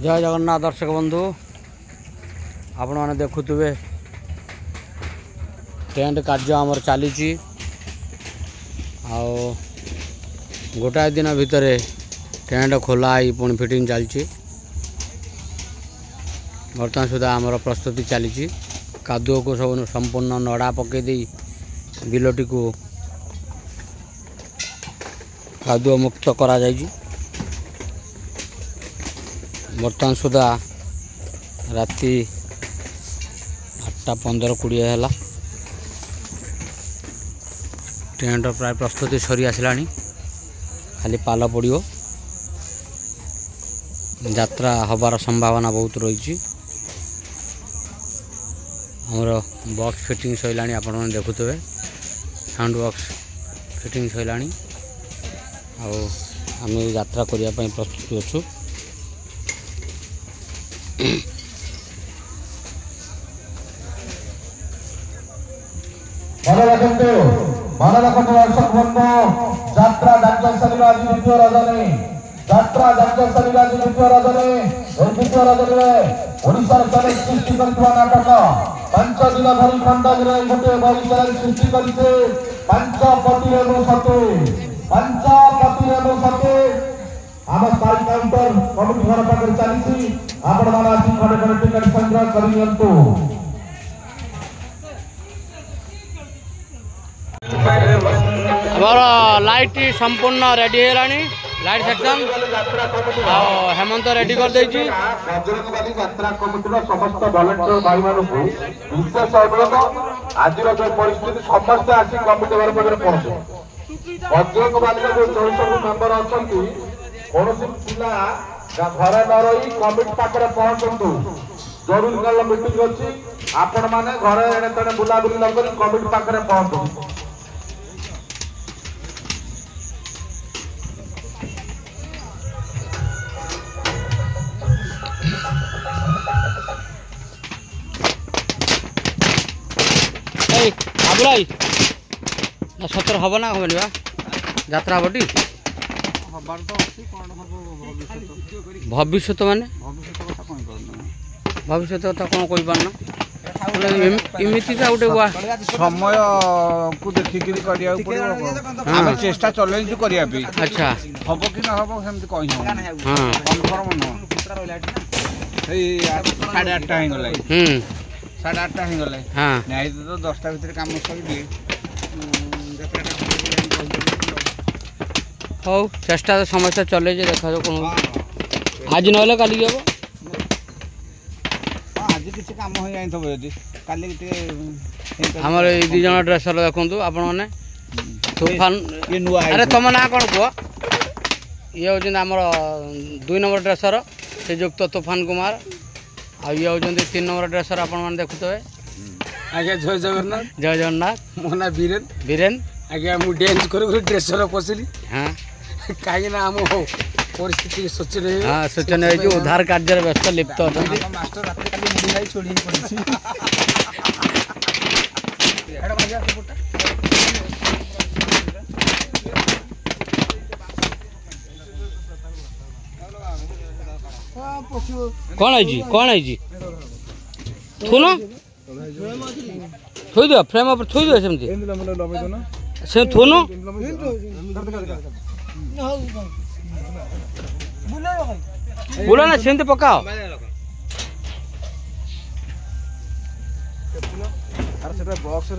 जय जगन्नाथ दर्शक बंधु आपण मैंने देखुवे टेंट कार्य आमर चली गोटाए दिन भितर टेंट खोला पुणी फिटिंग चलती बर्तमान सुधा आमर प्रस्तुति चली कादुओ को सब संपूर्ण नड़ा पकई बिलटी को कादुओ मुक्त करा जायछि। बर्तमान सुधा राति 8:15-20 है टेंट प्राय प्रस्तुति सरी आसला खाली पाल पड़ो यात्रा हबार संभावना बहुत रही। हमर बॉक्स फिटिंग सैला आपण मैंने देखुवे साउंड बॉक्स फिटिंग सैला आम यात्रा करने प्रस्तुत अच्छु। मन रखते दर्शक बंधु यात्रा डाक्टर शनिवार द्वितीय रजनी यात्रा डाक्टर शनिवार द्वितीय रजनी द्वितीय रजनी ओडिशार चले सृष्टि करथिबा नाटक 5 दिन धरी खंडगिरी गोटे बगीचार सृष्टि करिसे पंचपति एवं सती आम स्टाइल काउंटर कमिटी घर पाखे चली आपण मैंने आसी खड़े खड़े टिकट संग्रह कर लाइट संपूर्ण रेडी है लाइट सेक्शन हेमंत रेडी कर देछि। बजरंगबली यात्रा कमिटीर समस्त वॉलंटियर भाई मानक विशेष अनुरोध आज जो परिस्थिति समस्त आसी कमिटी घर पाखे पहुंचे बजरंगबली जो 64 मेंबर अच्छा कौन पिला घर न रही कमिटी पाखे पहुंचतु जरूरीकाल मीटिंग अच्छी आपण मैंने घर एणे तेणे बुलाबुली न कर कमिटी पाखे पहुंचतु। आबुलाई ना सतर हम ना हम यात्रा हबटी भविष्य माने भविष्य कथा कौन कही पारना इमिति का गोटे समय को देखिक आम चेष्टा चलु करने। अच्छा हम कि ना हम सेमती कही कनफर्म नुह 8:30 होगला 8:30 होगला नहीं तो 10टा भितर कम सर हौ चेष्टा तो समस्या चले देखा कौन आज ना कल हम आज किसी काम हो जाए आमर ये 2 जन ड्रेसर देखु आपण मैंने तूफान अरे तुम ना कौन कह ये हूँ आमर 2 नंबर ड्रेसर से युक्त तूफान कुमार आ ये हूँ 3 नंबर ड्रेसर आपण मैंने देखुवे आज्ञा जय जगन्नाथ जय जगन्नाथ मो ना बीरेन बीरेन आज्ञा मु डांस कर ड्रेसर पशिली हाँ कहीं आम परिस्थिति सोचने हाँ सोचने उद्धार कार्य व्यस्त लिप्त मास्टर रात खाली छोड़ी कौन है थुन थोई दियो फ्रेम ऊपर थोई दियो सेमती से थुन बुला ना सेमती पकाओ box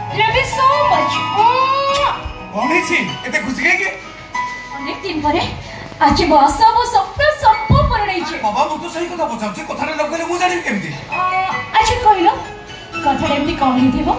Love you so much. कौन है छी एते खुशी के अनेक दिन परे आज बस सब सप्त सब पर रही छे बाबा मु तो सही कथा पचाउछि कथा रे लगले मु जानि केमती अच्छा कहलो कथा एमती कोन हेथिबो